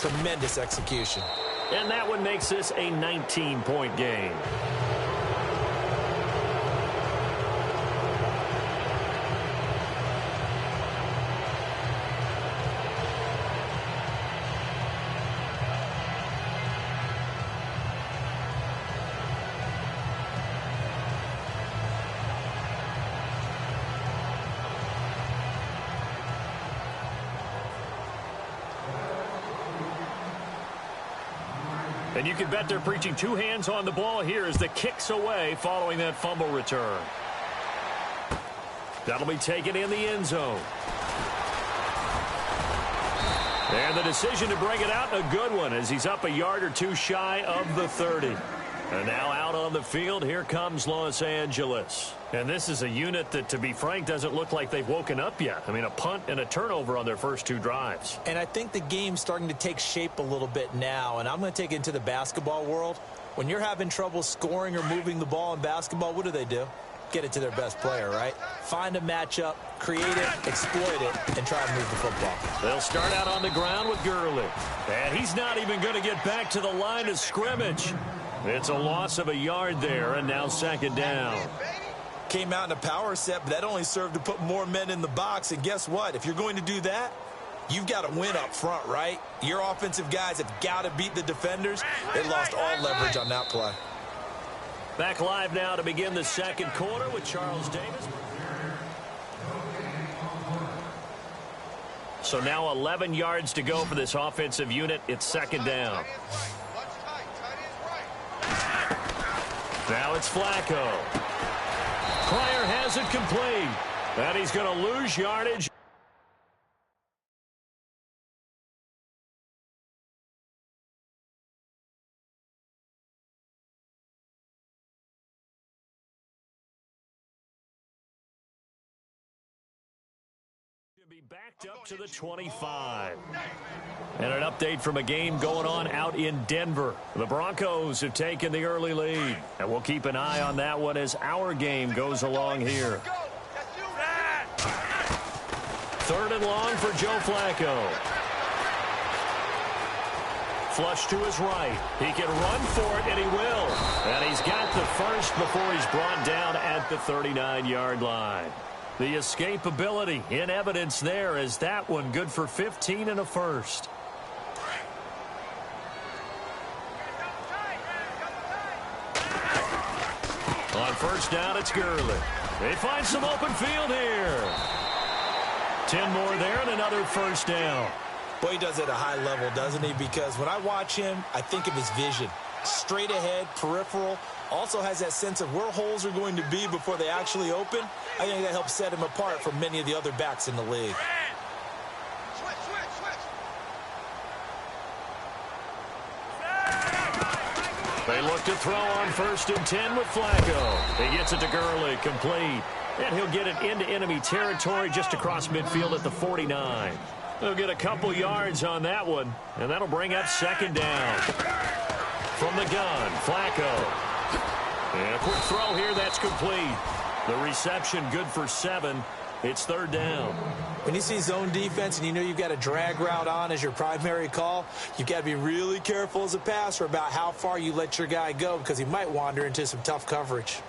Tremendous execution. And that one makes this a 19-point game. And you can bet they're preaching two hands on the ball here as the kick's away following that fumble return. That'll be taken in the end zone. And the decision to bring it out, a good one, as he's up a yard or two shy of the 30. And now out on the field, here comes Los Angeles. And this is a unit that, to be frank, doesn't look like they've woken up yet. I mean, a punt and a turnover on their first two drives. And I think the game's starting to take shape a little bit now, and I'm going to take it into the basketball world. When you're having trouble scoring or moving the ball in basketball, what do? Get it to their best player, right? Find a matchup, create it, exploit it, and try to move the football. They'll start out on the ground with Gurley. And he's not even going to get back to the line of scrimmage. It's a loss of a yard there, and now second down. Came out in a power set, but that only served to put more men in the box. And guess what? If you're going to do that, you've got to win up front, right? Your offensive guys have got to beat the defenders. They lost all leverage on that play. Back live now to begin the second quarter with Charles Davis. So now 11 yards to go for this offensive unit. It's second down. Now it's Flacco. Pryor has it complete. And he's going to lose yardage. Be backed up to the 25. And an update from a game going on out in Denver. The Broncos have taken the early lead. And we'll keep an eye on that one as our game goes along here. Third and long for Joe Flacco. Flush to his right. He can run for it, and he will. And he's got the first before he's brought down at the 39-yard line. The escapability in evidence there as that one good for 15 and a first. On first down, it's Gurley. They find some open field here. 10 more there and another first down. Boy, he does it at a high level, doesn't he? Because when I watch him, I think of his vision. Straight ahead, peripheral. Also has that sense of where holes are going to be before they actually open. I think that helps set him apart from many of the other backs in the league. They look to throw on first and 10 with Flacco. He gets it to Gurley, complete. And he'll get it into enemy territory just across midfield at the 49. They'll get a couple yards on that one, and that'll bring up second down. From the gun, Flacco. And a quick throw here, that's complete. The reception good for 7. It's third down. When you see zone defense and you know you've got a drag route on as your primary call, you've got to be really careful as a passer about how far you let your guy go because he might wander into some tough coverage.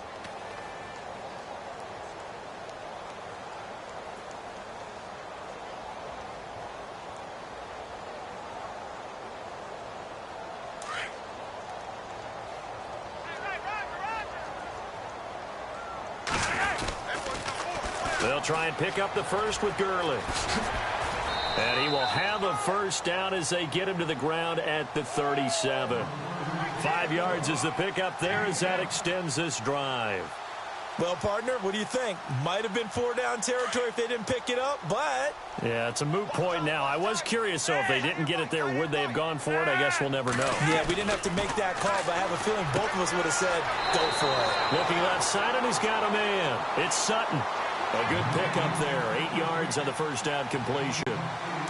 They'll try and pick up the first with Gurley. And he will have a first down as they get him to the ground at the 37. 5 yards is the pickup there as that extends this drive. Well, partner, what do you think? Might have been 4-down territory if they didn't pick it up, but... Yeah, it's a moot point now. I was curious, though, if they didn't get it there, would they have gone for it? I guess we'll never know. Yeah, we didn't have to make that call, but I have a feeling both of us would have said, go for it. Looking left side, and he's got a man. It's Sutton. A good pickup there. 8 yards on the first down completion.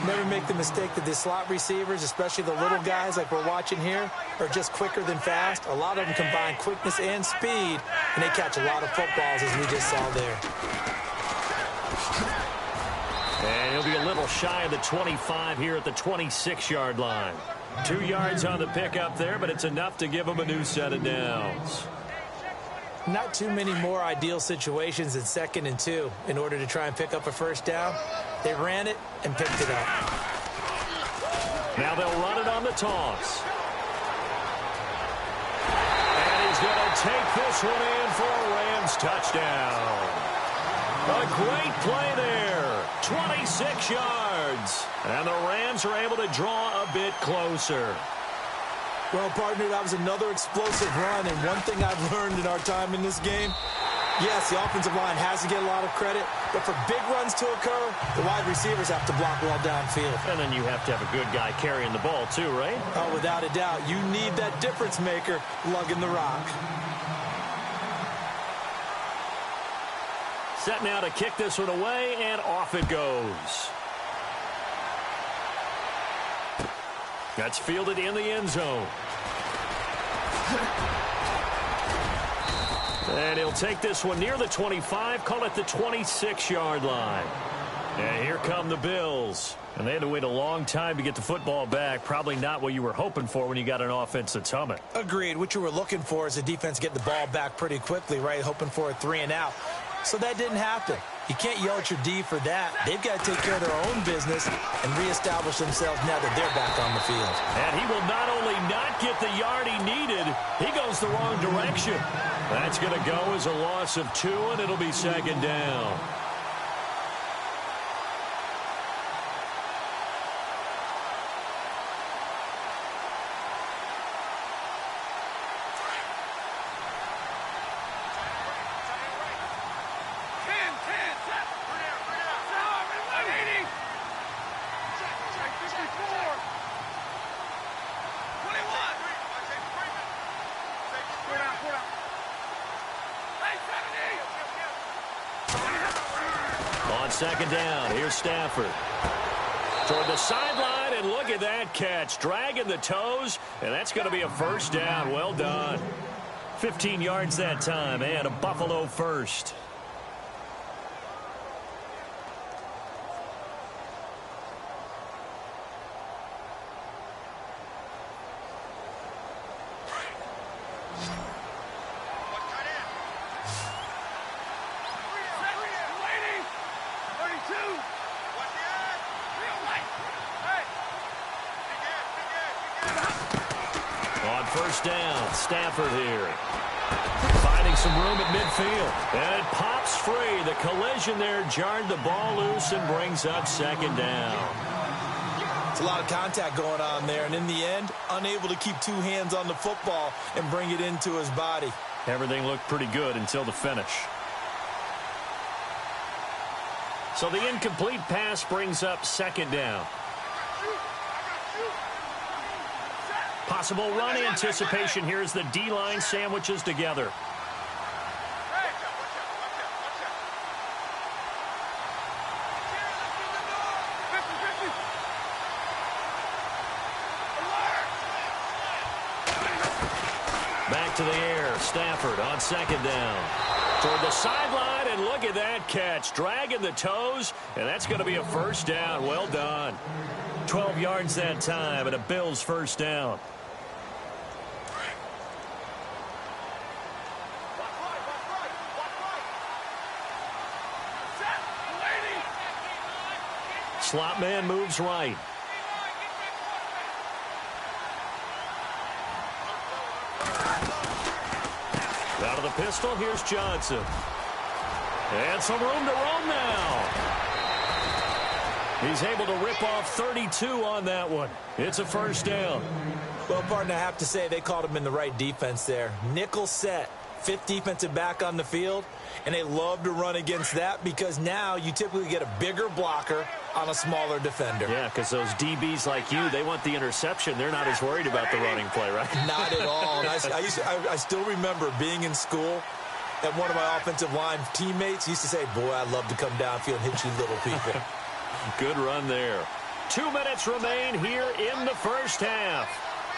Never make the mistake that the slot receivers, especially the little guys like we're watching here, are just quicker than fast. A lot of them combine quickness and speed, and they catch a lot of footballs, as we just saw there. And he'll He'll be a little shy of the 25 here at the 26-yard line. 2 yards on the pickup there, but it's enough to give him a new set of downs. Not too many more ideal situations than 2nd and 2 in order to try and pick up a first down. They ran it and picked it up. Now they'll run it on the toss. And he's going to take this one in for a Rams touchdown. A great play there. 26 yards. And the Rams are able to draw a bit closer. Well, partner, that was another explosive run, and one thing I've learned in our time in this game, yes, the offensive line has to get a lot of credit, but for big runs to occur, the wide receivers have to block well downfield. And then you have to have a good guy carrying the ball too, right? Oh, without a doubt. You need that difference maker lugging the rock. Set now to kick this one away, and off it goes. That's fielded in the end zone. And he'll take this one near the 25, call it the 26-yard line. And here come the Bills. And they had to wait a long time to get the football back. Probably not what you were hoping for when you got an offense that's humming. Agreed. What you were looking for is the defense get the ball back pretty quickly, right? Hoping for a 3 and out. So that didn't happen. You can't yell at your D for that. They've got to take care of their own business and reestablish themselves now that they're back on the field. And he will not only not get the yard he needed, he goes the wrong direction. That's going to go as a loss of 2, and it'll be 2nd down. On 2nd down, here's Stafford. Toward the sideline, and look at that catch. Dragging the toes, and that's going to be a first down. Well done. 15 yards that time, and a Buffalo first. On 1st down, Stafford here. Finding some room at midfield. And it pops free. The collision there jarred the ball loose and brings up 2nd down. It's a lot of contact going on there, and in the end, unable to keep 2 hands on the football and bring it into his body. Everything looked pretty good until the finish. So the incomplete pass brings up 2nd down. Possible run anticipation here as the D-line sandwiches together. Back to the air. Stafford on 2nd down. Toward the sideline, and look at that catch. Dragging the toes, and that's going to be a first down. Well done. 12 yards that time, and a Bills first down. Slot man moves right. Out of the pistol, here's Johnson. And some room to roam now. He's able to rip off 32 on that one. It's a first down. Well, partner, I have to say they called him in the right defense there. Nickel set. 5th defensive back on the field, and they love to run against that because now you typically get a bigger blocker on a smaller defender. Yeah, because those DBs like you, they want the interception. They're not as worried about the running play, right? Not at all. And I still remember being in school, and one of my offensive line teammates used to say, boy, I'd love to come downfield and hit you little people. Good run there. 2 minutes remain here in the first half.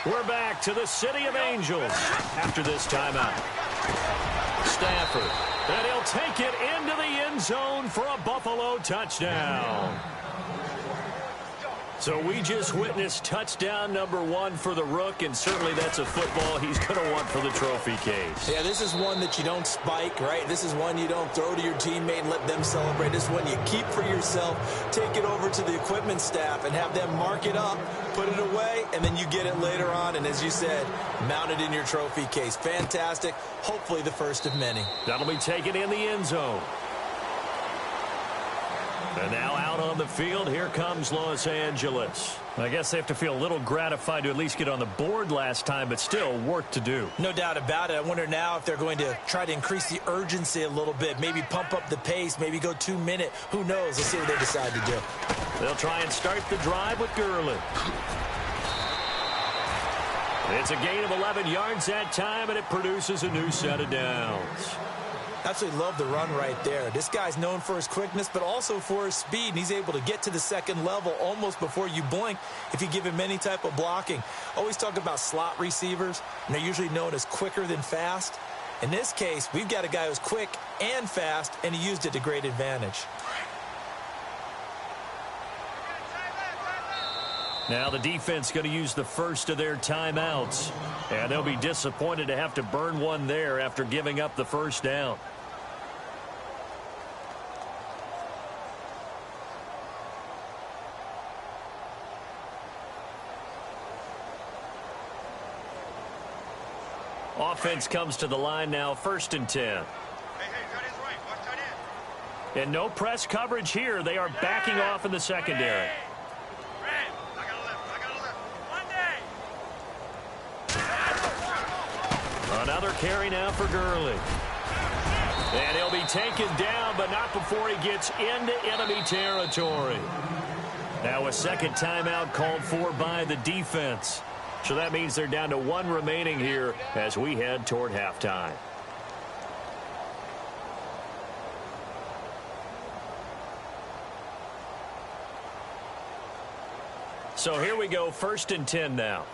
We're back to the City of Angels after this timeout. Stafford And he'll take it into the end zone for a Buffalo touchdown. So we just witnessed touchdown number 1 for the Rook, and certainly that's a football he's going to want for the trophy case. Yeah, this is one that you don't spike, right? This is one you don't throw to your teammate and let them celebrate. This is one you keep for yourself, take it over to the equipment staff and have them mark it up, put it away, and then you get it later on. And as you said, mount it in your trophy case. Fantastic. Hopefully the first of many. That'll be taken in the end zone. And now out on the field, here comes Los Angeles. I guess they have to feel a little gratified to at least get on the board last time, but still work to do. No doubt about it. I wonder now if they're going to try to increase the urgency a little bit, maybe pump up the pace, maybe go 2 minute. Who knows? Let's see what they decide to do. They'll try and start the drive with Gurley. It's a gain of 11 yards that time, and it produces a new set of downs. Absolutely love the run right there. This guy's known for his quickness, but also for his speed, and he's able to get to the second level almost before you blink if you give him any type of blocking. Always talk about slot receivers, and they're usually known as quicker than fast. In this case, we've got a guy who's quick and fast, and he used it to great advantage. Now the defense going to use the first of their timeouts, and they'll be disappointed to have to burn one there after giving up the first down. Offense comes to the line now, 1st and 10. And no press coverage here. They are backing off in the secondary. Another carry now for Gurley. And he'll be taken down, but not before he gets into enemy territory. Now a second timeout called for by the defense. So that means they're down to 1 remaining here as we head toward halftime. So here we go, 1st and 10 now.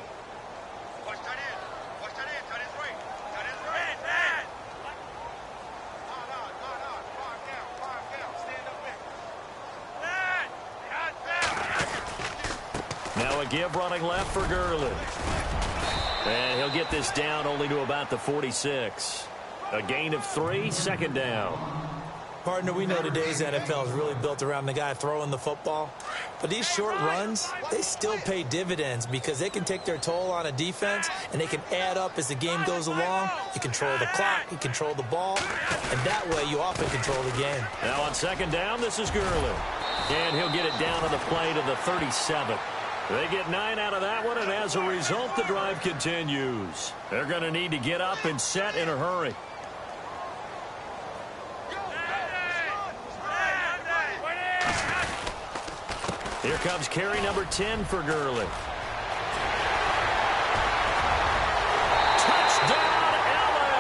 Now a give running left for Gurley. And he'll get this down only to about the 46. A gain of 3, 2nd down. Partner, we know today's NFL is really built around the guy throwing the football. But these short runs, they still pay dividends because they can take their toll on a defense and they can add up as the game goes along. You control the clock, you control the ball, and that way you often control the game. Now on 2nd down, this is Gurley. And he'll get it down on the play to the 37. They get 9 out of that one, and as a result, the drive continues. They're going to need to get up and set in a hurry. Here comes carry number 10 for Gurley. Touchdown, LA!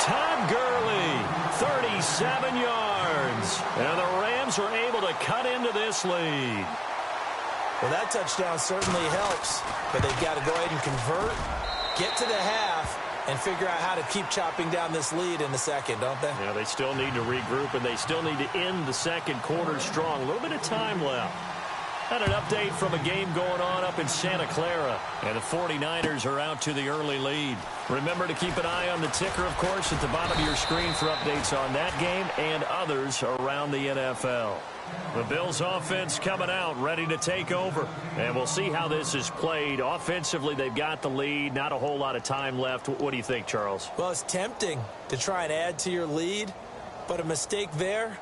Todd Gurley, 37 yards. And the Rams are able to cut into this lead. Well, that touchdown certainly helps, but they've got to go ahead and convert, get to the half, and figure out how to keep chopping down this lead in the second, don't they? Yeah, they still need to regroup, and they still need to end the second quarter strong. A little bit of time left. And an update from a game going on up in Santa Clara. And the 49ers are out to the early lead. Remember to keep an eye on the ticker, of course, at the bottom of your screen for updates on that game and others around the NFL. The Bills offense coming out, ready to take over. And we'll see how this is played. Offensively, they've got the lead. Not a whole lot of time left. What do you think, Charles? Well, it's tempting to try and add to your lead, but a mistake there,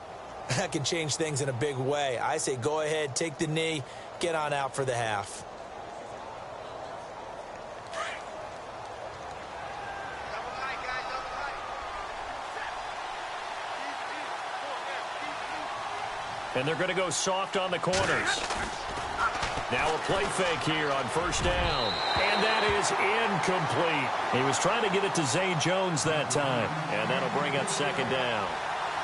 that can change things in a big way. I say go ahead, take the knee, get on out for the half. And they're going to go soft on the corners. Now a play fake here on 1st down. And that is incomplete. He was trying to get it to Zay Jones that time. And that'll bring up 2nd down.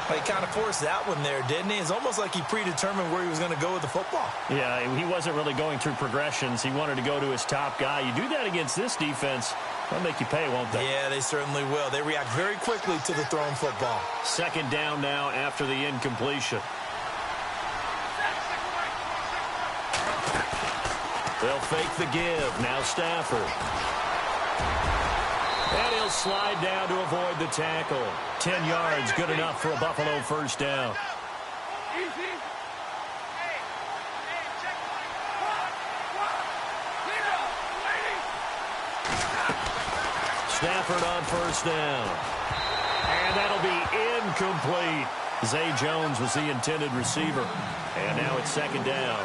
Well, he kind of forced that one there, didn't he? It's almost like he predetermined where he was going to go with the football. Yeah, he wasn't really going through progressions. He wanted to go to his top guy. You do that against this defense, they'll make you pay, won't they? Yeah, they certainly will. They react very quickly to the thrown football. Second down now after the incompletion. They'll fake the give. Now Stafford. And he'll slide down to avoid the tackle. 10 yards, good enough for a Buffalo first down. Stafford on first down. And that'll be incomplete. Zay Jones was the intended receiver. And now it's second down.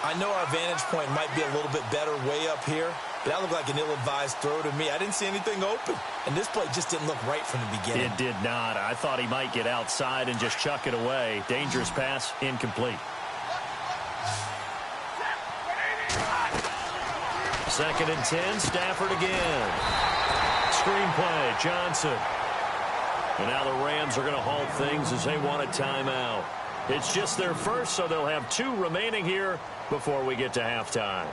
I know our vantage point might be a little bit better way up here, but that looked like an ill-advised throw to me. I didn't see anything open, and this play just didn't look right from the beginning. It did not. I thought he might get outside and just chuck it away. Dangerous pass, incomplete. Second and 10, Stafford again. Screenplay, Johnson. And now the Rams are going to halt things as they want a timeout. It's just their first, so they'll have 2 remaining here before we get to halftime.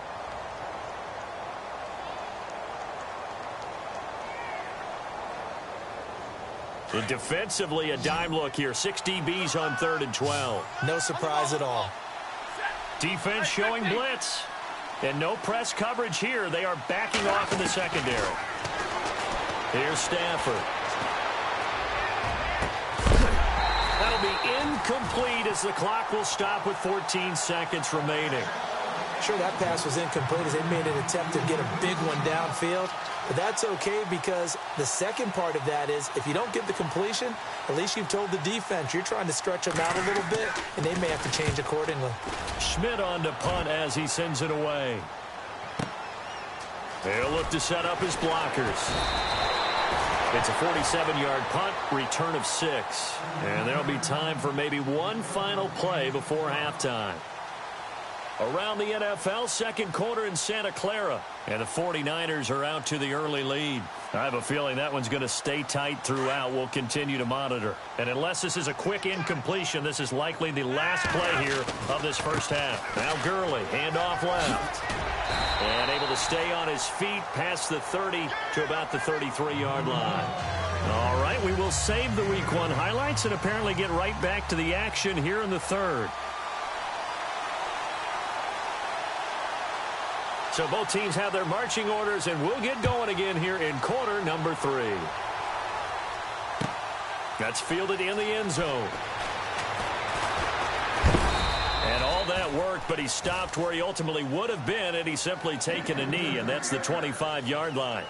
And defensively, a dime look here. 6 DBs on 3rd and 12. No surprise at all. Defense showing blitz. And no press coverage here. They are backing off in the secondary. Here's Stafford. That'll be incomplete as the clock will stop with 14 seconds remaining. Sure, that pass was incomplete as they made an attempt to get a big one downfield. But that's okay because the second part of that is if you don't get the completion, at least you've told the defense you're trying to stretch them out a little bit, and they may have to change accordingly. Schmidt on to punt as he sends it away. They'll look to set up his blockers. It's a 47-yard punt, return of 6. And there'll be time for maybe one final play before halftime. Around the NFL, second quarter in Santa Clara. And the 49ers are out to the early lead. I have a feeling that one's going to stay tight throughout. We'll continue to monitor. And unless this is a quick incompletion, this is likely the last play here of this first half. Now Gurley, handoff left. And able to stay on his feet past the 30 to about the 33-yard line. All right, we will save the Week 1 highlights and apparently get right back to the action here in the third. So both teams have their marching orders, and we'll get going again here in quarter number 3. That's fielded in the end zone. And all that worked, but he stopped where he ultimately would have been had he simply taken a knee, and that's the 25-yard line.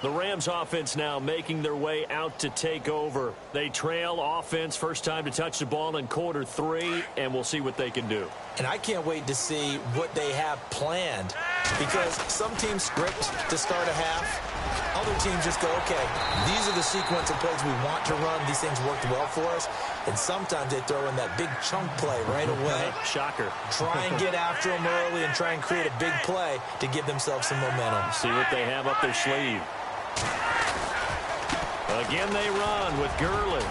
The Rams offense now making their way out to take over. They trail offense, first time to touch the ball in quarter 3, and we'll see what they can do. And I can't wait to see what they have planned because some teams script to start a half. Other teams just go, okay, these are the sequence of plays we want to run. These things worked well for us. And sometimes they throw in that big chunk play right away. Shocker. Try and get after them early and try and create a big play to give themselves some momentum. See what they have up their sleeve. Again, they run with Gurley.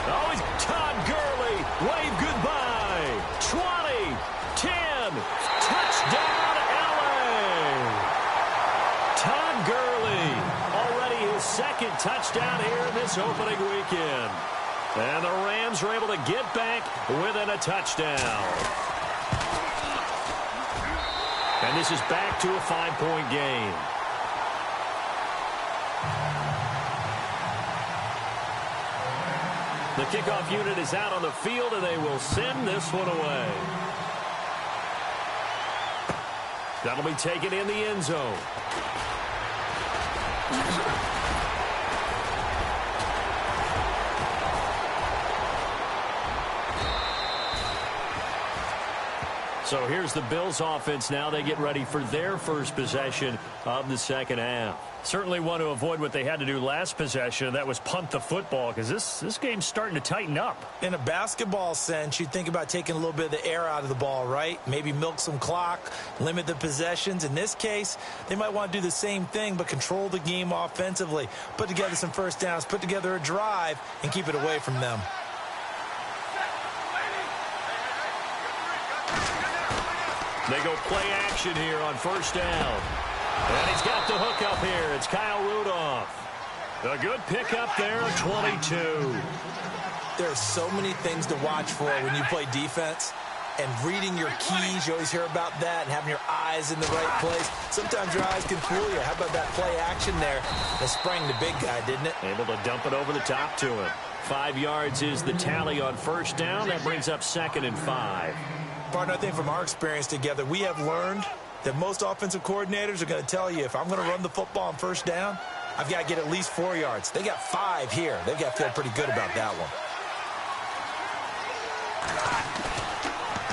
Oh, it's Todd Gurley. Wave goodbye. 20, 10, touchdown, LA. Todd Gurley, already his second touchdown here in this opening weekend. And the Rams are able to get back within a touchdown. And this is back to a 5-point game. The kickoff unit is out on the field, and they will send this one away. That'll be taken in the end zone. So here's the Bills offense now. They get ready for their first possession of the second half. Certainly want to avoid what they had to do last possession. That was punt the football because this game's starting to tighten up. In a basketball sense, you think about taking a little bit of the air out of the ball, right? Maybe milk some clock, limit the possessions. In this case, they might want to do the same thing but control the game offensively. Put together some first downs, put together a drive, and keep it away from them. They go play action here on first down. And he's got the hook up here. It's Kyle Rudolph. A good pickup there, 22. There are so many things to watch for when you play defense. And reading your keys, you always hear about that, and having your eyes in the right place. Sometimes your eyes can fool you. How about that play action there? It sprang the big guy, didn't it? Able to dump it over the top to him. 5 yards is the tally on first down. That brings up 2nd and 5. Partner, I think from our experience together, we have learned that most offensive coordinators are going to tell you, if I'm going to run the football on first down, I've got to get at least 4 yards. They got 5 here. They've got to feel pretty good about that one.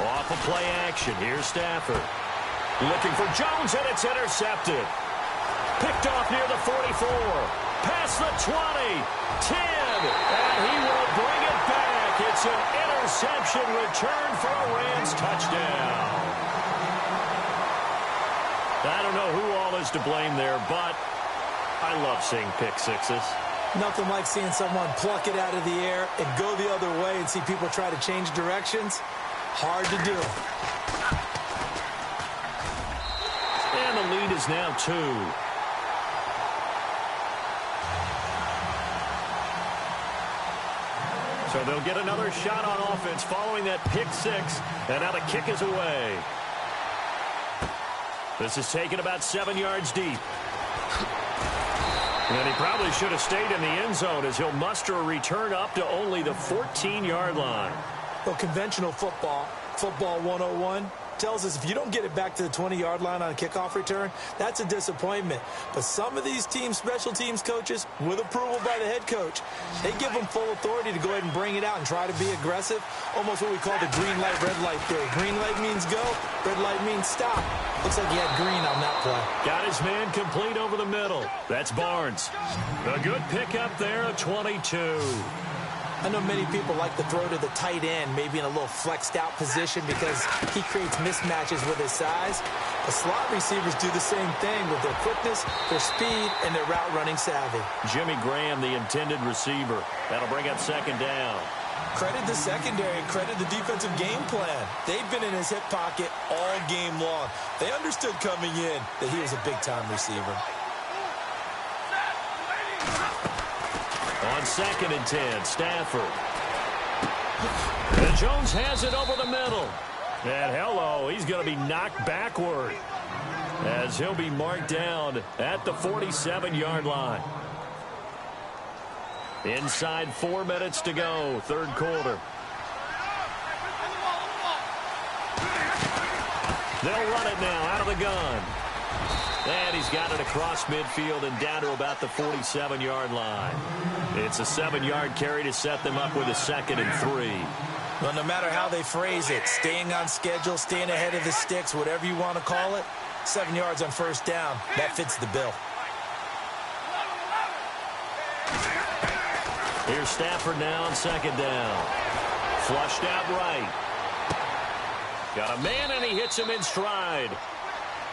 Off of play action. Here's Stafford. Looking for Jones, and it's intercepted. Picked off near the 44. Past the 20. 10. And he will bring it back. It's an interception return for a Rams touchdown. I don't know who all is to blame there, but I love seeing pick sixes. Nothing like seeing someone pluck it out of the air and go the other way and see people try to change directions. Hard to do. And the lead is now 2. So they'll get another shot on offense following that pick six. And now the kick is away. This is taken about 7 yards deep. And he probably should have stayed in the end zone as he'll muster a return up to only the 14-yard line. Well, conventional football 101, tells us if you don't get it back to the 20-yard line on a kickoff return, that's a disappointment. But some of these teams, special teams coaches, with approval by the head coach, they give them full authority to go ahead and bring it out and try to be aggressive. Almost what we call the green light, red light theory. Green light means go, red light means stop. Looks like he had green on that play. Got his man complete over the middle. That's Barnes. A good pickup there, a 22. I know many people like to throw to the tight end, maybe in a little flexed out position because he creates mismatches with his size. The slot receivers do the same thing with their quickness, their speed, and their route running savvy. Jimmy Graham, the intended receiver. That'll bring up 2nd down. Credit the secondary, credit the defensive game plan. They've been in his hip pocket all game long. They understood coming in that he was a big-time receiver. On 2nd and 10, Stafford. And Jones has it over the middle. And hello, he's going to be knocked backward as he'll be marked down at the 47-yard line. Inside 4 minutes to go, 3rd quarter. They'll run it now out of the gun. And he's got it across midfield and down to about the 47-yard line. It's a 7-yard carry to set them up with a 2nd and 3. Well, no matter how they phrase it, staying on schedule, staying ahead of the sticks, whatever you want to call it, 7 yards on first down, that fits the bill. Here's Stafford now on 2nd down. Flushed out right. Got a man, and he hits him in stride.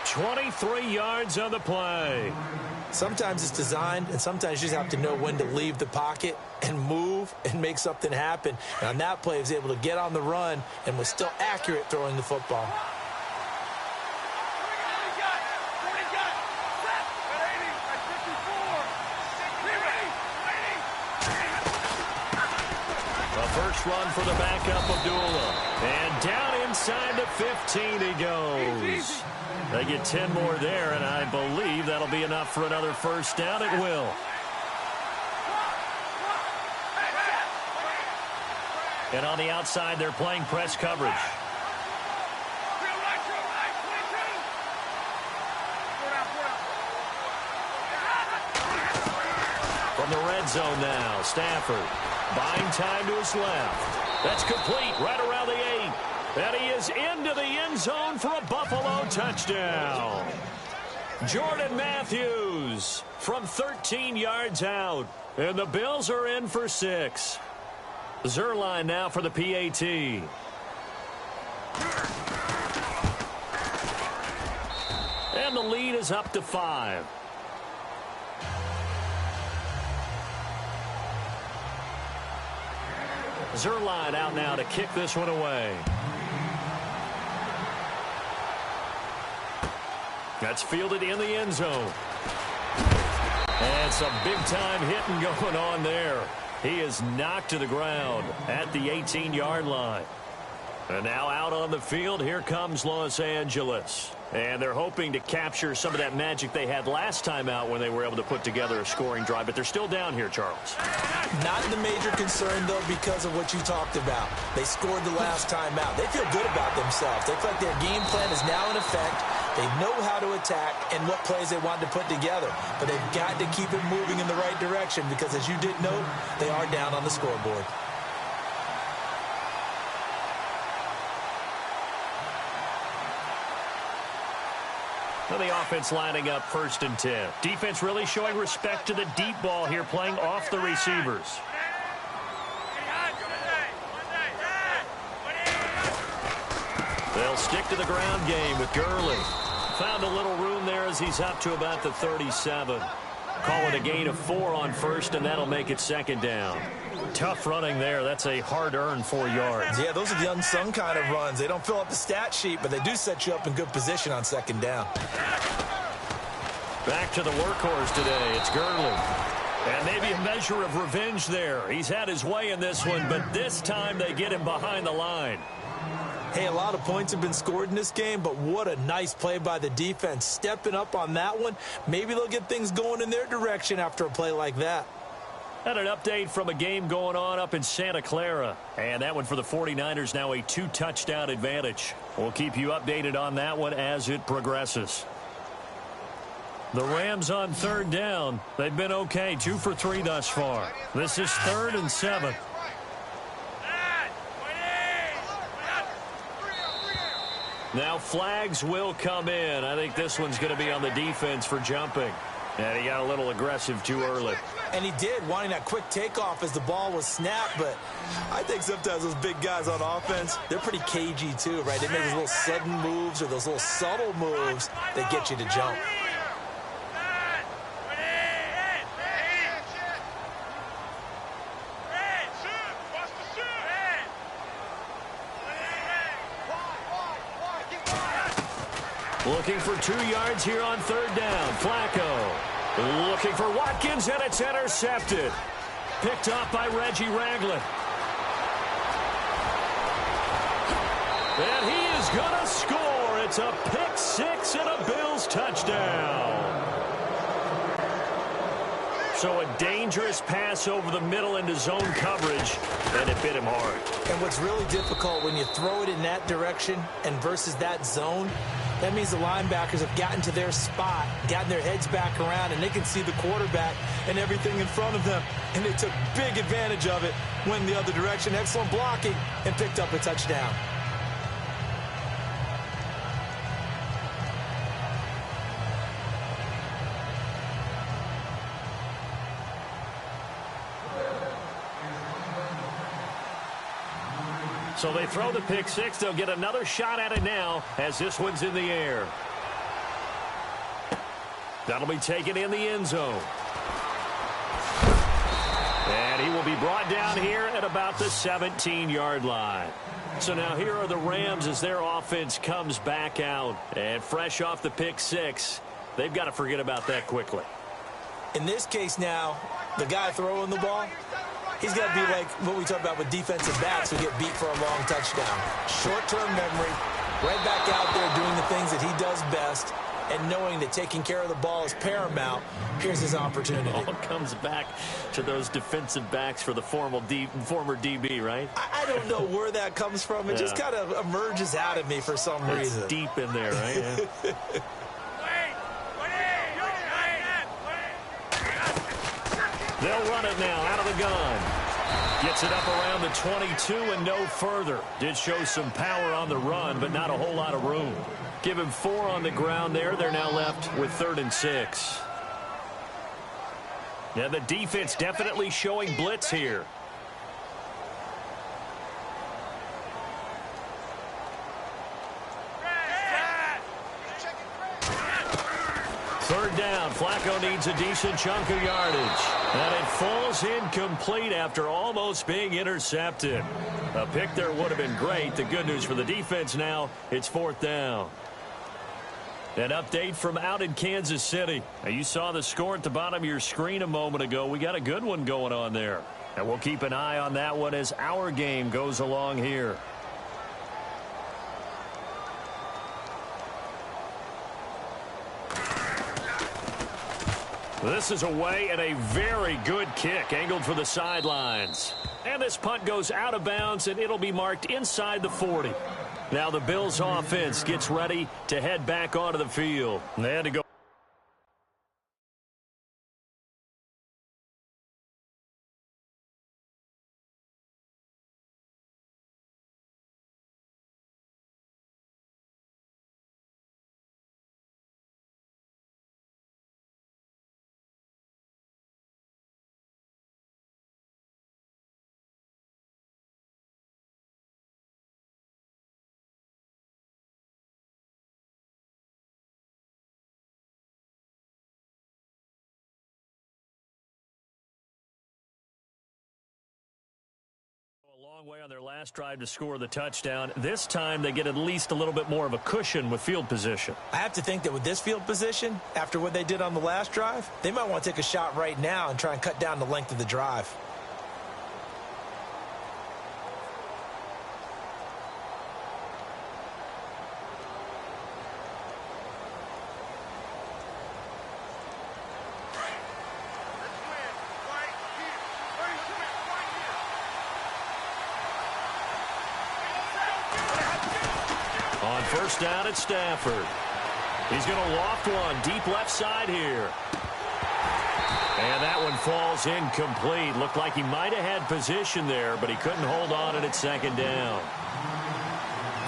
23 yards on the play. Sometimes it's designed, and sometimes you just have to know when to leave the pocket and move and make something happen. And on that play, he was able to get on the run and was still accurate throwing the football. A first run for the backup, Abdullah. And down inside the 15 he goes. They get 10 more there, and I believe that'll be enough for another first down. It will. And on the outside, they're playing press coverage. From the red zone now, Stafford buying time to his left. That's complete right around the 8. And he is into the end zone for a Buffalo touchdown. Jordan Matthews from 13 yards out. And the Bills are in for 6. Zerline now for the PAT. And the lead is up to 5. Zerline out now to kick this one away. That's fielded in the end zone. And some big-time hitting going on there. He is knocked to the ground at the 18-yard line. And now out on the field, here comes Los Angeles. And they're hoping to capture some of that magic they had last time out when they were able to put together a scoring drive. But they're still down here, Charles. Not the major concern, though, because of what you talked about. They scored the last time out. They feel good about themselves. They feel like their game plan is now in effect. They know how to attack and what plays they want to put together. But they've got to keep it moving in the right direction because, as you did note, they are down on the scoreboard. Well, the offense lining up 1st and 10. Defense really showing respect to the deep ball here, playing off the receivers. They'll stick to the ground game with Gurley. Found a little room there as he's up to about the 37. Call it a gain of 4 on 1st, and that'll make it 2nd down. Tough running there. That's a hard-earned 4 yards. Yeah, those are the unsung kind of runs. They don't fill up the stat sheet, but they do set you up in good position on 2nd down. Back to the workhorse today. It's Gurley. And maybe a measure of revenge there. He's had his way in this one, but this time they get him behind the line. Hey, a lot of points have been scored in this game, but what a nice play by the defense. Stepping up on that one, maybe they'll get things going in their direction after a play like that. And an update from a game going on up in Santa Clara. And that one for the 49ers, now a 2-touchdown advantage. We'll keep you updated on that one as it progresses. The Rams on 3rd down. They've been okay, 2 for 3 thus far. This is 3rd and 7. Now flags will come in. I think this one's going to be on the defense for jumping. And he got a little aggressive too early. And he did, wanting that quick takeoff as the ball was snapped. But I think sometimes those big guys on offense, they're pretty cagey too, right? They make those little sudden moves or those little subtle moves that get you to jump. Looking for 2 yards here on 3rd down. Flacco looking for Watkins, and it's intercepted. Picked off by Reggie Ragland. And he is going to score. It's a pick 6 and a Bills touchdown. So a dangerous pass over the middle into zone coverage, and it bit him hard. And what's really difficult when you throw it in that direction and versus that zone, that means the linebackers have gotten to their spot, gotten their heads back around, and they can see the quarterback and everything in front of them. And they took big advantage of it, went the other direction, excellent blocking, and picked up a touchdown. So they throw the pick 6. They'll get another shot at it now as this one's in the air. That'll be taken in the end zone. And he will be brought down here at about the 17-yard line. So now here are the Rams as their offense comes back out. And fresh off the pick 6, they've got to forget about that quickly. In this case now, the guy throwing the ball, he's got to be like what we talk about with defensive backs who get beat for a long touchdown. Short-term memory, right back out there doing the things that he does best, and knowing that taking care of the ball is paramount. Here's his opportunity. It all comes back to those defensive backs for the former DB, right? I don't know where that comes from. It just kind of emerges out of me for some reason. It's deep in there, right? Yeah. They'll run it now out of the gun. Gets it up around the 22 and no further. Did show some power on the run, but not a whole lot of room. Give him 4 on the ground there. They're now left with 3rd and 6. Now the defense definitely showing blitz here. Third down. Flacco needs a decent chunk of yardage. And it falls incomplete after almost being intercepted. A pick there would have been great. The good news for the defense now, it's 4th down. An update from out in Kansas City. Now, you saw the score at the bottom of your screen a moment ago. We got a good one going on there. And we'll keep an eye on that one as our game goes along here. This is away and a very good kick angled for the sidelines. And this punt goes out of bounds, and it'll be marked inside the 40. Now the Bills offense gets ready to head back onto the field. They had to go a long way on their last drive to score the touchdown. This time they get at least a little bit more of a cushion with field position. I have to think that with this field position, after what they did on the last drive, they might want to take a shot right now and try and cut down the length of the drive. First down at Stafford. He's going to loft one deep left side here. And that one falls incomplete. Looked like he might have had position there, but he couldn't hold on at second down.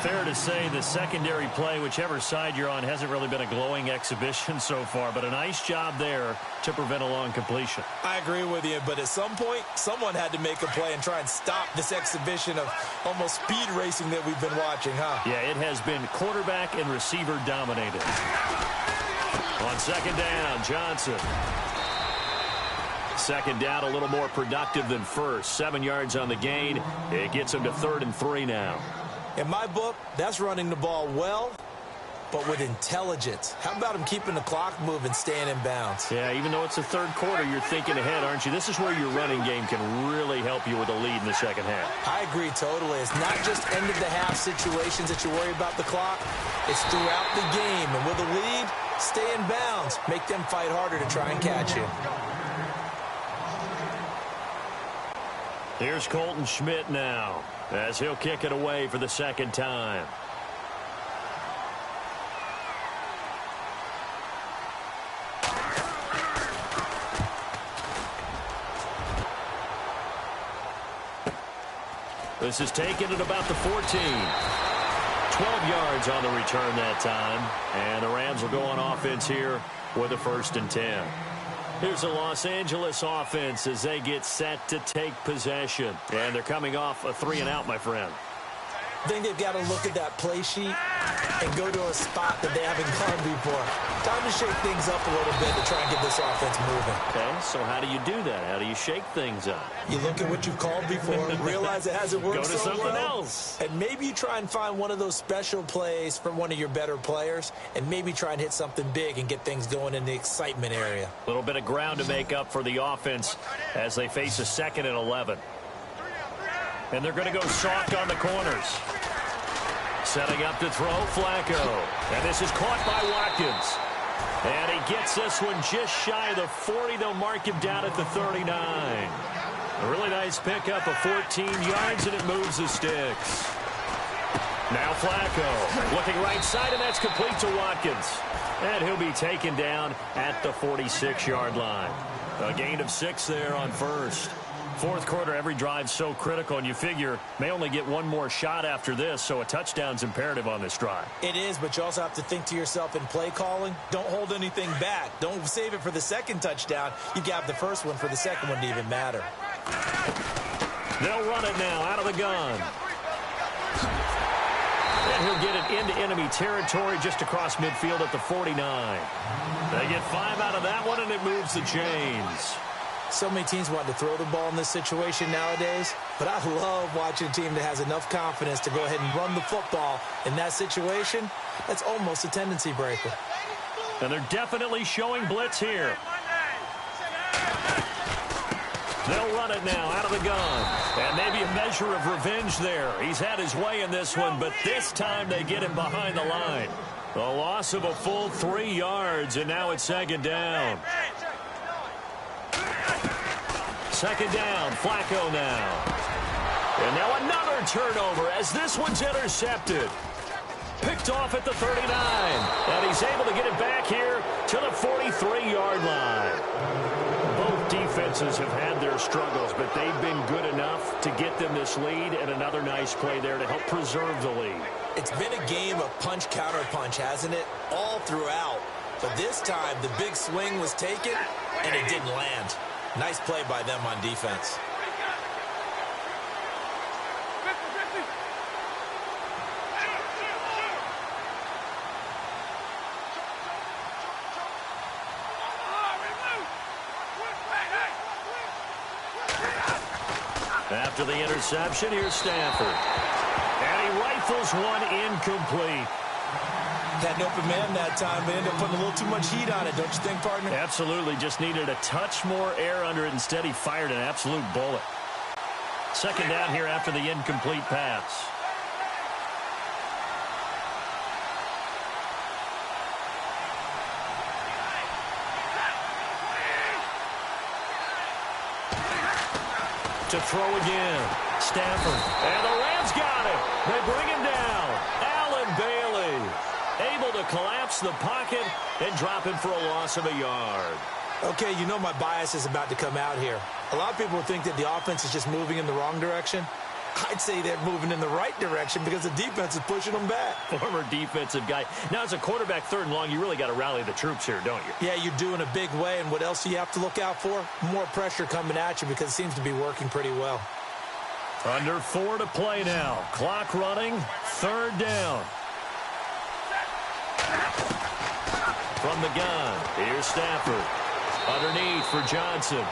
Fair to say the secondary play, whichever side you're on, hasn't really been a glowing exhibition so far, but a nice job there to prevent a long completion. I agree with you, but at some point, someone had to make a play and try and stop this exhibition of almost speed racing that we've been watching, huh? Yeah, it has been quarterback and receiver dominated. On second down, Johnson. Second down, a little more productive than first. 7 yards on the gain. It gets him to 3rd and 3 now. In my book, that's running the ball well, but with intelligence. How about him keeping the clock moving, staying in bounds? Yeah, even though it's the third quarter, you're thinking ahead, aren't you? This is where your running game can really help you with a lead in the second half. I agree totally. It's not just end-of-the-half situations that you worry about the clock. It's throughout the game. And with a lead, stay in bounds. Make them fight harder to try and catch you. Here's Colton Schmidt now, as he'll kick it away for the second time. This is taken at about the 14. 12 yards on the return that time. And the Rams will go on offense here with a 1st and 10. Here's the Los Angeles offense as they get set to take possession. And they're coming off a 3-and-out, my friend. I think they've got to look at that play sheet and go to a spot that they haven't gone before. Time to shake things up a little bit to try and get this offense moving. Okay, so how do you do that? How do you shake things up? You look at what you've called before, realize it hasn't worked so well. Go to something else. And maybe you try and find one of those special plays from one of your better players, and maybe try and hit something big and get things going in the excitement area. A little bit of ground to make up for the offense as they face a 2nd and 11. And they're going to go soft on the corners. Setting up to throw, Flacco. And this is caught by Watkins. And he gets this one just shy of the 40. They'll mark him down at the 39. A really nice pickup of 14 yards, and it moves the sticks. Now Flacco looking right side, and that's complete to Watkins. And he'll be taken down at the 46-yard line. A gain of 6 there on first. Fourth quarter, every drive so critical, and you figure may only get one more shot after this, so a touchdown's imperative on this drive. It is, but you also have to think to yourself in play calling, don't hold anything back. Don't save it for the second touchdown. You got the first one for the second one to even matter. They'll run it now out of the gun. And he'll get it into enemy territory just across midfield at the 49. They get 5 out of that one, and it moves the chains. So many teams want to throw the ball in this situation nowadays, but I love watching a team that has enough confidence to go ahead and run the football in that situation. That's almost a tendency breaker. And they're definitely showing blitz here. They'll run it now out of the gun. And maybe a measure of revenge there. He's had his way in this one, but this time they get him behind the line. A loss of a full 3 yards, and now it's second down. Second down, Flacco now. And now another turnover as this one's intercepted. Picked off at the 39. And he's able to get it back here to the 43-yard line. Both defenses have had their struggles, but they've been good enough to get them this lead, and another nice play there to help preserve the lead. It's been a game of punch-counter-punch, hasn't it? All throughout. But this time, the big swing was taken, and it didn't land. Nice play by them on defense. After the interception, here's Stafford. And he rifles one incomplete. Had an open man that time, but ended up putting a little too much heat on it, don't you think, partner? Absolutely. Just needed a touch more air under it. Instead, he fired an absolute bullet. Second down here after the incomplete pass. To throw again. Stafford. And the Rams got him. They bring him down. Allen Bailey able to collapse the pocket and drop him for a loss of a yard. Okay, you know my bias is about to come out here. A lot of people think that the offense is just moving in the wrong direction. I'd say they're moving in the right direction because the defense is pushing them back. Former defensive guy. Now, as a quarterback, third and long, you really got to rally the troops here, don't you? Yeah, you do in a big way. And what else do you have to look out for? More pressure coming at you because it seems to be working pretty well. Under 4 to play now. Clock running. Third down. From the gun, here's Stafford. Underneath for Johnson.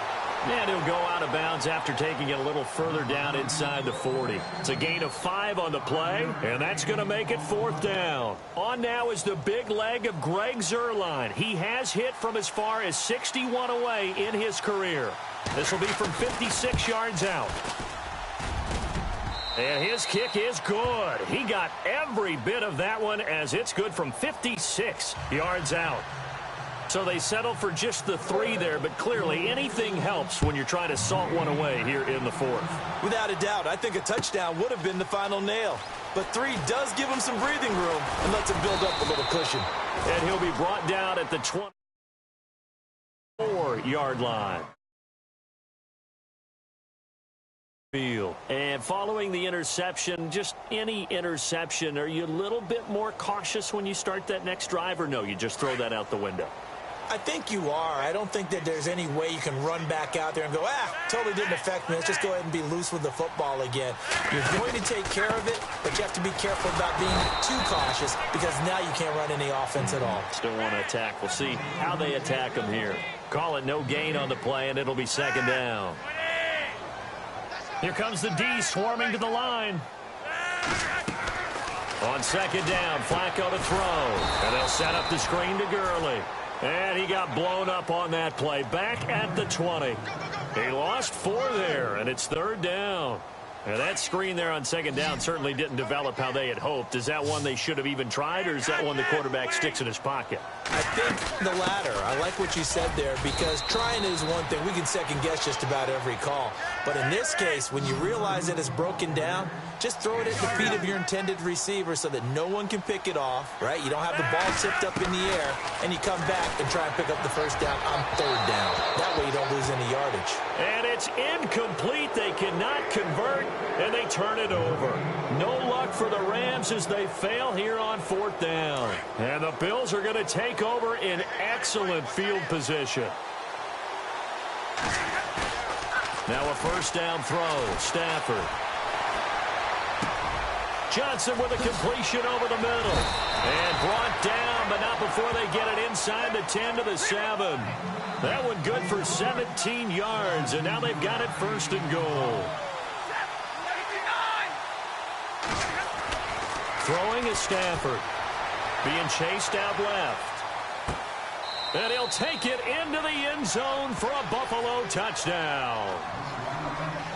And he'll go out of bounds after taking it a little further down inside the 40. It's a gain of 5 on the play, and that's going to make it fourth down. On now is the big leg of Greg Zuerlein. He has hit from as far as 61 away in his career. This will be from 56 yards out. And his kick is good. He got every bit of that one as it's good from 56 yards out. So they settle for just the 3 there, but clearly anything helps when you're trying to salt one away here in the fourth. Without a doubt, I think a touchdown would have been the final nail. But 3 does give him some breathing room and lets him build up a little cushion. And he'll be brought down at the 24-yard line. And following the interception, just any interception, are you a little bit more cautious when you start that next drive, or no, you just throw that out the window? I think you are. I don't think that there's any way you can run back out there and go, totally didn't affect me. Let's just go ahead and be loose with the football again. You're going to take care of it, but you have to be careful about being too cautious because now you can't run any offense at all. Still want to attack. We'll see how they attack them here. Call it no gain on the play, and it'll be second down. Here comes the D swarming to the line. On second down, Flacco to throw. And they'll set up the screen to Gurley. And he got blown up on that play. Back at the 20. He lost 4 there, and it's third down. And that screen there on second down certainly didn't develop how they had hoped. Is that one they should have even tried, or is that one the quarterback sticks in his pocket? I think the latter. I like what you said there because trying is one thing. We can second-guess just about every call. But in this case, when you realize that it's broken down, just throw it at the feet of your intended receiver so that no one can pick it off, right? You don't have the ball tipped up in the air, and you come back and try and pick up the first down on third down. That way you don't lose any yardage. And it's incomplete. They cannot convert, and they turn it over. No luck for the Rams as they fail here on fourth down. And the Bills are going to take over in excellent field position. Now a first down throw. Stafford. Johnson with a completion over the middle. And brought down, but not before they get it inside the 10 to the 7. That one good for 17 yards, and now they've got it first and goal. Throwing is Stafford. Being chased out left. And he'll take it into the end zone for a Buffalo touchdown.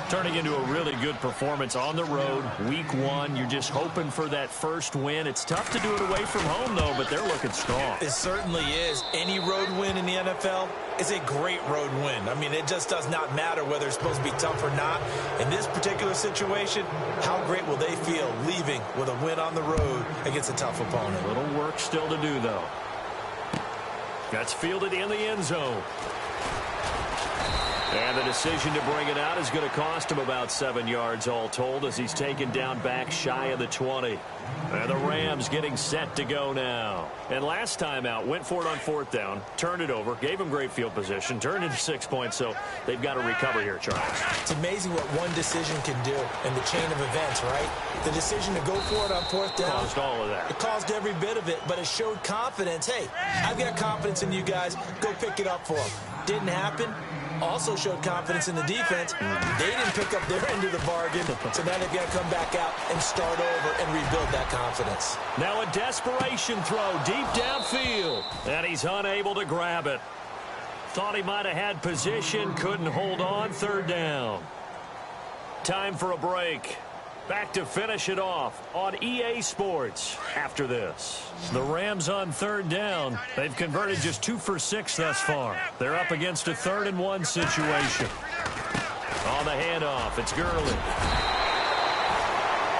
Turning into a really good performance on the road. Week 1, you're just hoping for that first win. It's tough to do it away from home, though, but they're looking strong. It certainly is. Any road win in the NFL is a great road win. I mean, it just does not matter whether it's supposed to be tough or not. In this particular situation, how great will they feel leaving with a win on the road against a tough opponent? A little work still to do, though. That's fielded in the end zone. And the decision to bring it out is going to cost him about 7 yards all told as he's taken down back shy of the 20. And the Rams getting set to go now. And last time out, went for it on 4th down, turned it over, gave him great field position, turned into 6 points, so they've got to recover here, Charles. It's amazing what one decision can do in the chain of events, right? The decision to go for it on 4th down. Caused all of that. It caused every bit of it, but it showed confidence. Hey, I've got confidence in you guys. Go pick it up for them. Didn't happen. Also showed confidence in the defense. They didn't pick up their end of the bargain, so now they've got to come back out and start over and rebuild that confidence. Now a desperation throw deep downfield, and he's unable to grab it. Thought he might have had position, couldn't hold on, 3rd down. Time for a break. Back to finish it off on EA Sports after this. The Rams on 3rd down. They've converted just 2 for 6 thus far. They're up against a 3rd and 1 situation. On the handoff, it's Gurley.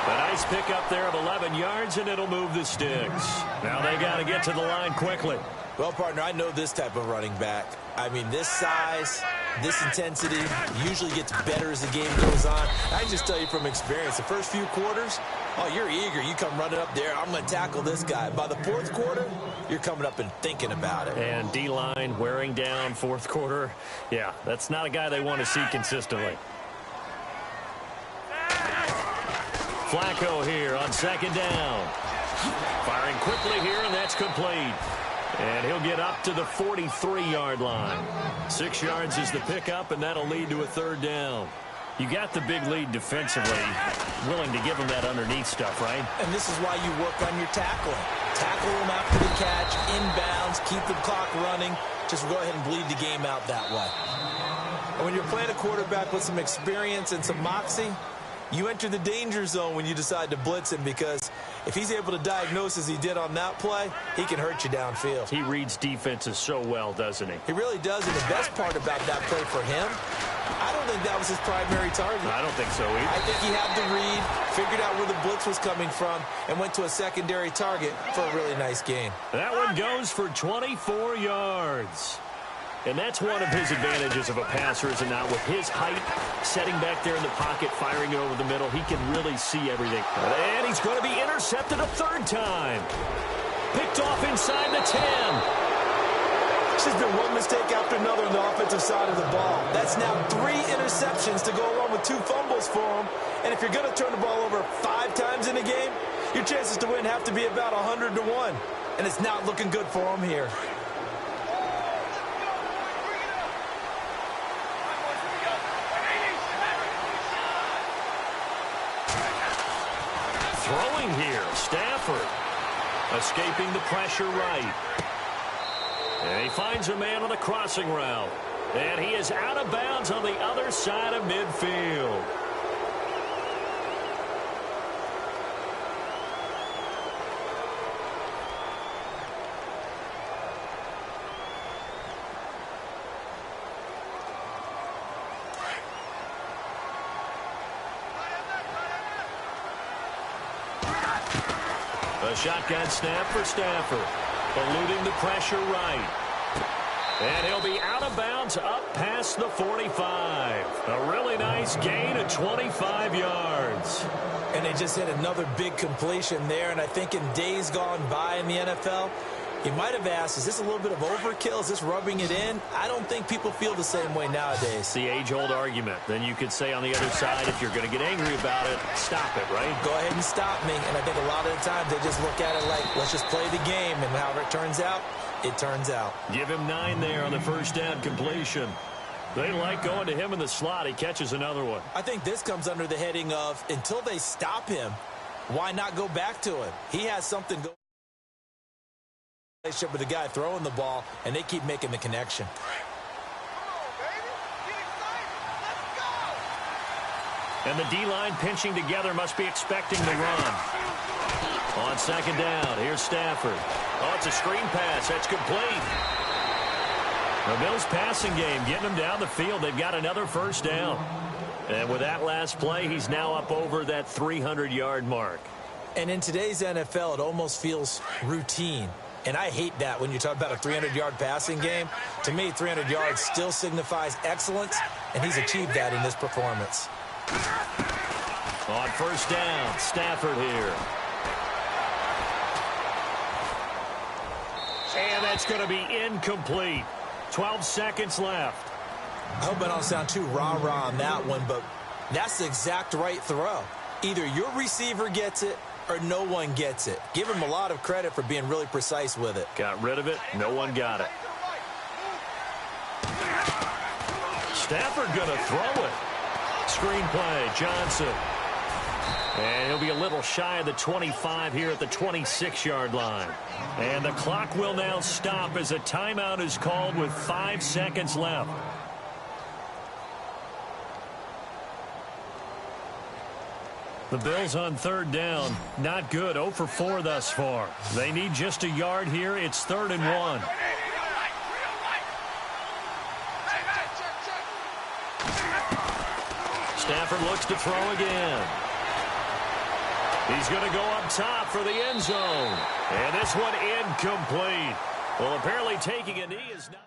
A nice pickup there of 11 yards, and it'll move the sticks. Now they got to get to the line quickly. Well, partner, I know this type of running back. I mean, this size, this intensity usually gets better as the game goes on. I can just tell you from experience, the first few quarters, oh, you're eager. You come running up there, I'm going to tackle this guy. By the 4th quarter, you're coming up and thinking about it. And D-line wearing down 4th quarter. Yeah, that's not a guy they want to see consistently. Flacco here on 2nd down. Firing quickly here, and that's complete. And he'll get up to the 43-yard line. 6 yards is the pickup, and that'll lead to a 3rd down. You got the big lead defensively, willing to give him that underneath stuff, right? And this is why you work on your tackling. Tackle him after the catch, inbounds, keep the clock running. Just go ahead and bleed the game out that way. And when you're playing a quarterback with some experience and some moxie, you enter the danger zone when you decide to blitz him, because if he's able to diagnose as he did on that play, he can hurt you downfield. He reads defenses so well, doesn't he? He really does, and the best part about that play for him, I don't think that was his primary target. I don't think so either. I think he had the read, figured out where the blitz was coming from, and went to a secondary target for a really nice gain. That one goes for 24 yards. And that's one of his advantages of a passer, is it not? With his height, setting back there in the pocket, firing it over the middle, he can really see everything. And he's going to be intercepted a 3rd time. Picked off inside the 10. It's just been one mistake after another on the offensive side of the ball. That's now 3 interceptions to go along with 2 fumbles for him. And if you're going to turn the ball over 5 times in a game, your chances to win have to be about 100 to 1. And it's not looking good for him here. Throwing here, Stafford. Escaping the pressure right. And he finds a man on the crossing route. And he is out of bounds on the other side of midfield. A shotgun snap for Stafford. Eluding the pressure right. And he'll be out of bounds up past the 45. A really nice gain of 25 yards. And they just hit another big completion there. And I think in days gone by in the NFL, you might have asked, is this a little bit of overkill? Is this rubbing it in? I don't think people feel the same way nowadays. It's the age-old argument. Then you could say on the other side, if you're going to get angry about it, stop it, right? Go ahead and stop me. And I think a lot of the times they just look at it like, let's just play the game. And however it turns out, it turns out. Give him 9 there on the 1st down completion. They like going to him in the slot. He catches another one. I think this comes under the heading of, until they stop him, why not go back to him? He has something going. relationship with the guy throwing the ball, and they keep making the connection. And the D-line pinching together must be expecting the run. On second down, here's Stafford. Oh, it's a screen pass. That's complete. The Bills' passing game getting them down the field. They've got another first down. And with that last play, he's now up over that 300-yard mark. And in today's NFL, it almost feels routine. And I hate that when you talk about a 300-yard passing game. To me, 300 yards still signifies excellence, and he's achieved that in this performance. On first down, Stafford here. And that's going to be incomplete. 12 seconds left. I hope I don't sound too rah-rah on that one, but that's the exact right throw. Either your receiver gets it or no one gets it. Give him a lot of credit for being really precise with it. Got rid of it. No one got it. Stafford going to throw it. Screenplay, Johnson. And he'll be a little shy of the 25 here at the 26-yard line. And the clock will now stop as a timeout is called with 5 seconds left. The Bills on third down. Not good. 0 for 4 thus far. They need just a yard here. It's 3rd and 1. Stafford looks to throw again. He's going to go up top for the end zone. And this one incomplete. Well, apparently taking a knee is not...